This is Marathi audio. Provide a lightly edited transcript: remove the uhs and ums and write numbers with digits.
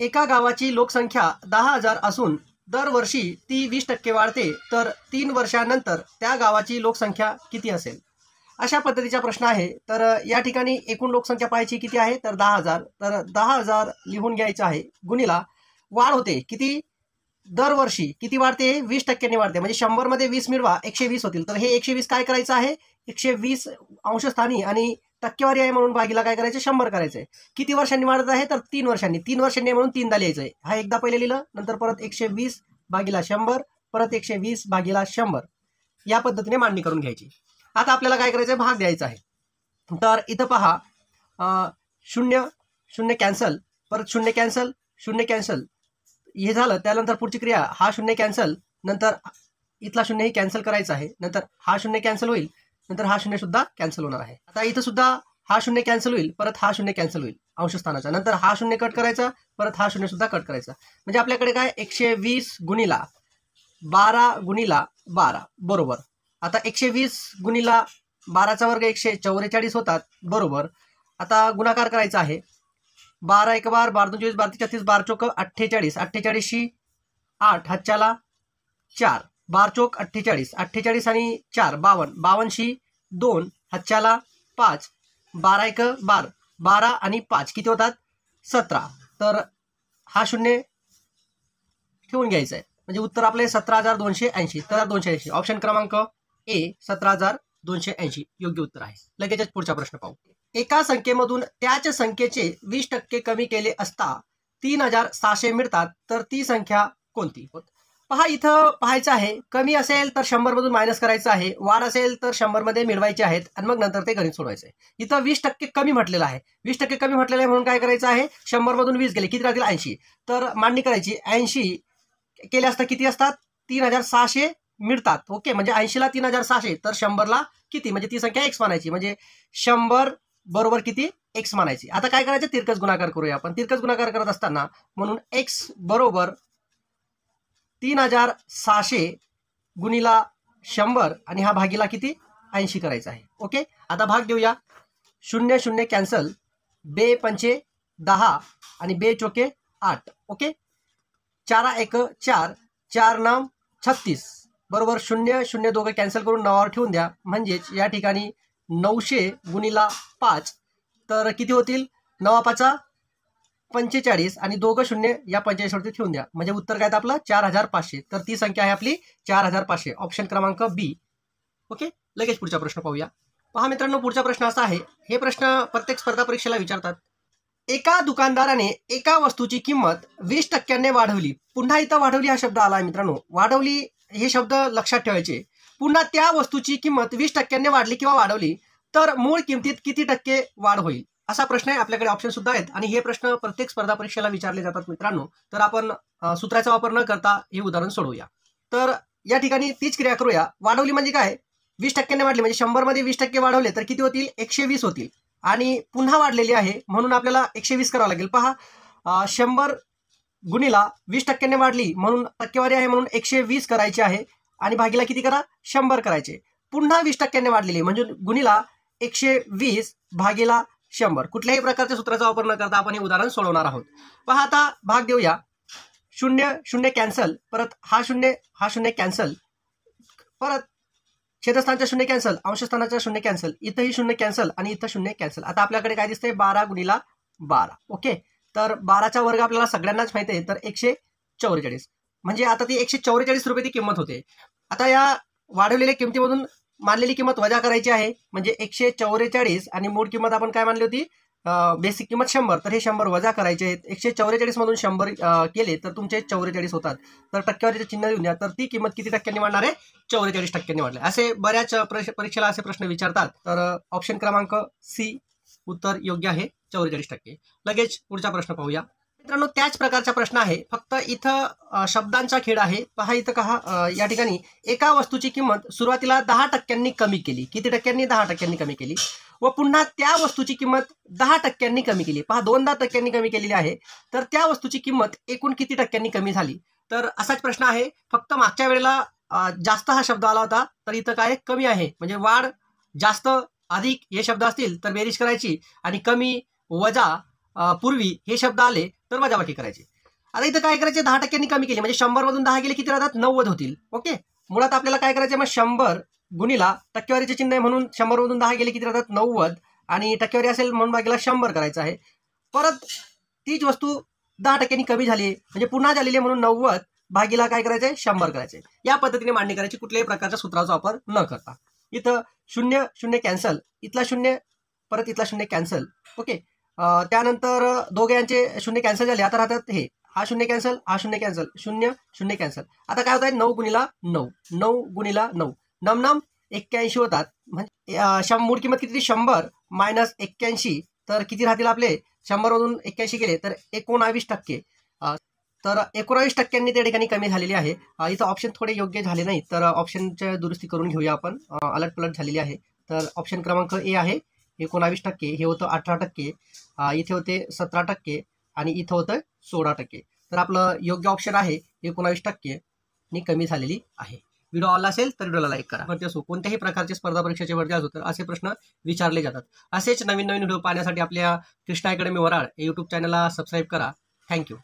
एका गावाची लोकसंख्या 10,000 असून दरवर्षी ती 20% वाढते, तर 3 वर्षांनंतर त्या गावाची लोकसंख्या किती असेल? अशा पद्धतीचा प्रश्न आहे. तर या ठिकाणी एकूण लोकसंख्या पाहायची किती आहे, तर 10,000. तर 10,000 लिहून घ्यायचं आहे, गुणिला वाढ होते किती, दरवर्षी किती वाढते, 20% वाढते. म्हणजे 100 मध्ये 20 मिळवा, 120 होतील. तर हे 120 काय करायचं आहे, 120 अंशस्थानी आणि टक्केवारी आहे म्हणून भागीला काय करायचं, 100 करायचंय. किती वर्षांनी वाढत आहे, तर 3 वर्षांनी. 3 वर्षांनी म्हणून 3दा लिहायचंय. हा एकदा पहिले लिहिलं, नंतर परत 120 भागीला 100, परत 120 भागीला 100, या पद्धतीने मांडणी करून घ्यायची. आता आपल्याला काय करायचं, भाग द्यायचा आहे. तर इथं पहा, 0 0 कॅन्सल, परत 0 कॅन्सल, 0 कॅन्सल, हे झालं. त्यानंतर पुढची क्रिया, हा 0 कॅन्सल, नंतर इथला 0 कॅन्सल करायचा आहे, नंतर हा 0 कॅन्सल होईल, नंतर हा 0 सुद्धा कॅन्सल होणार आहे. आता इथं सुद्धा हा 0 कॅन्सल होईल, परत हा 0 कॅन्सल होईल अंशस्थानाचा, नंतर हा 0 कट करायचा, परत हा 0 सुद्धा कट करायचा. म्हणजे आपल्याकडे काय, 120 गुणिला 12 गुणिला 12 बरोबर. आता 120 गुणिला 12चा वर्ग 144 होतात बरोबर. आता गुणाकार करायचा आहे. 12 1 12, 12 2 24, 12 3 36, 12 चौक 48, 48शी 8, हातच्याला 4, 12 चौक 48, 48 आणि 4 52, 52शी 2, हातच्याला 5, 12 1 12, 12 आणि 5 किती होतात, 17. तर हा 0 ठेवून घ्यायचा आहे. म्हणजे उत्तर आपले 17,280. तर 280 ऑप्शन क्रमांक ए 17,280 योग्य उत्तर आहे. लगेचच पुढचा प्रश्न पाहू. एका संख्येमधून त्याच संख्येचे 20% कमी केले असता 3,600 मिळतात, तर ती संख्या कोणती? पहा, इथं पाहायचं आहे, कमी असेल तर 100 मधून मायनस करायचं आहे, वाढ असेल तर 100 मध्ये मिळवायचे आहेत आणि मग नंतर ते गणित सोडवायचं आहे. इथं 20% कमी म्हटलेलं आहे. 20% कमी म्हटलेलं आहे म्हणून काय करायचं आहे, 100 मधून 20 गेले, किती राहतील, 80. तर मांडणी करायची. 80 केले असता किती असतात, 3,600 मिळतात. ओके, म्हणजे 80ला 3,600, तर 100ला किती, म्हणजे ती संख्या एक्स मानायची. म्हणजे 100 बरोबर किती, एक्स मानायची. आता काय करायचं, तिरकस गुणाकार करूया आपण. तिरकस गुणाकार करत असताना म्हणून एक्स बरोबर 3,600 गुणिला 100 आणि हा भागीला किती, 80 करायचा आहे. ओके, आता भाग देऊया. 0 0 कॅन्सल, 2 पंचे 10 आणि 2 चोके 8. ओके, 4 1 4, 4 9 36 बरोबर. 0 0 दोघं कॅन्सल करून 9वर ठेवून द्या. म्हणजेच या ठिकाणी 900 गुणिला 5, तर किती होतील, 9 5 45 आणि दोघं 0 या 45 वरती ठेवून द्या. म्हणजे उत्तर काय आपलं, 4,500. तर ती संख्या आहे आपली 4,500, ऑप्शन क्रमांक बी. ओके, लगेच पुढचा प्रश्न पाहूया. पहा मित्रांनो, पुढचा प्रश्न असा आहे, हे प्रश्न प्रत्येक स्पर्धा परीक्षेला विचारतात. एका दुकानदाराने एका वस्तूची किंमत 20% वाढवली. पुन्हा इथं वाढवली हा शब्द आला आहे मित्रांनो. वाढवली हे शब्द लक्षात ठेवायचे. पुन्हा त्या वस्तूची किंमत 20% वाढली किंवा वाढवली, तर मूळ किमतीत किती टक्के वाढ होईल, असा प्रश्न आहे. आपल्याकडे ऑप्शन सुद्धा आहेत आणि हे प्रश्न प्रत्येक स्पर्धा परीक्षेला विचारले जातात मित्रांनो. तर आपण सूत्राचा वापर न करता हे उदाहरण सोडवूया. तर या ठिकाणी तीच क्रिया करूया. वाढवली म्हणजे काय, 20% वाढली, म्हणजे 100 मध्ये 20% वाढवले तर किती होतील, 120 होतील. आणि पुन्हा वाढलेली आहे म्हणून आपल्याला 120 करावं लागेल. पहा, 100 गुणिला 20% वाढली म्हणून टक्केवारी आहे म्हणून 120 करायची आहे आणि भागीला किती करा, 100 करायचे. पुन्हा 20% वाढलेली म्हणजे गुणिला 120 भागीला 100. कुठल्याही प्रकारच्या सूत्राचा वापर न करता आपण हे उदाहरण सोडवणार आहोत. पहा, आता भाग देऊया. 0 0 कॅन्सल, परत हा 0 कॅन्सल, परत छेदस्थानचा 0 कॅन्सल, अंशस्थानाचा 0 कॅन्सल, इथंही 0 कॅन्सल आणि इथं 0 कॅन्सल. आता आपल्याकडे काय दिसतंय, 12 गुणिला 12. ओके, तर 12चा वर्ग आपल्याला सगळ्यांनाच माहिती आहे, तर 144. म्हणजे आता ती 144 रुपये ती किंमत होते. आता या वाढवलेल्या किमतीमधून मानलेली किंमत वजा करायची आहे. म्हणजे 144 आणि मूळ किंमत आपण काय मानली होती, बेसिक किंमत 100, तर हे 100 वजा करायचे आहेत. 144 मधून 100 केले तर तुमचे 44 होतात. तर टक्केवारीचे चिन्ह देऊन द्या. तर ती किंमत किती टक्क्यांनी वाढणार आहे, 44% वाढले. असे बऱ्याच परीक्षेला असे प्रश्न विचारतात. तर ऑप्शन क्रमांक सी उत्तर योग्य आहे, 44%. लगेच पुढचा प्रश्न पाहूया. मित्रांनो, त्याच प्रकारचा प्रश्न आहे, फक्त इथं शब्दांचा खेळ आहे. पहा, इथं कहा, या ठिकाणी एका वस्तूची किंमत सुरुवातीला 10% कमी केली. किती टक्क्यांनी, 10% कमी केली. व पुन्हा त्या वस्तूची किंमत 10% कमी केली. पहा, 2% कमी केलेली आहे. तर त्या वस्तूची किंमत एकूण किती टक्क्यांनी कमी झाली. तर असाच प्रश्न आहे, फक्त मागच्या वेळेला जास्त हा शब्द आला होता, तर इथं काय कमी आहे. म्हणजे वाढ, जास्त, अधिक हे शब्द असतील तर बेरीज करायची आणि कमी, वजा पूर्वी हे शब्द आले तर वजाबाकी करायचे. आता इथं काय करायचे, 10% कमी केली म्हणजे 100 मधून 10 गेले किती राहतात, 90 होतील. ओके, मुळात आपल्याला काय करायचं, मग 100 गुणिला टक्केवारीचे चिन्ह आहे म्हणून 100 मधून 10 गेले किती राहतात, 90, आणि टक्केवारी असेल म्हणून भागीला 100 करायचं आहे. परत तीच वस्तू 10% कमी झाली म्हणजे पुन्हा झालेली आहे म्हणून 90 भागीला काय करायचंय, 100 करायचंय. या पद्धतीने मांडणी करायची, कुठल्याही प्रकारच्या सूत्राचा वापर न करता. इथं 0 0 कॅन्सल, इथला 0 परत इथला 0 कॅन्सल. ओके, त्यानंतर दोघांचे 0 कॅन्सल झाले. आता राहतात हे, हा 0 कॅन्सल, हा 0 कॅन्सल, 0 0 कॅन्सल. आता काय होत आहे, 9 गुणिला 9, 9 गुणिला 9, नम 81 होतात. म्हणजे मूळ किंमत किती, 100 मायनस 81, तर किती राहतील आपले, 100 मधून 81 गेले तर 19%. तर 19% त्या ठिकाणी कमी झालेली आहे. इथं ऑप्शन थोडे योग्य झाले नाही, तर ऑप्शनच्या दुरुस्ती करून घेऊया आपण. अलट पलट झालेली आहे. तर ऑप्शन क्रमांक ए आहे 19%, हे होतं 18%, इथे होते 17% आणि इथं होतं 16%. तर आपलं योग्य ऑप्शन आहे 19% नि कमी झालेली आहे. व्हिडिओ आवडला असेल तर व्हिडिओला लाईक करा. वरती असो कोणत्याही प्रकारचे स्पर्धा परीक्षेचे वरती असो तर असे प्रश्न विचारले जातात. असेच नवीन नवीन व्हिडिओ पाहण्यासाठी आपल्या कृष्णा अकॅडमी वराड या यूट्यूब चॅनलला सबस्क्राईब करा. थँक्यू.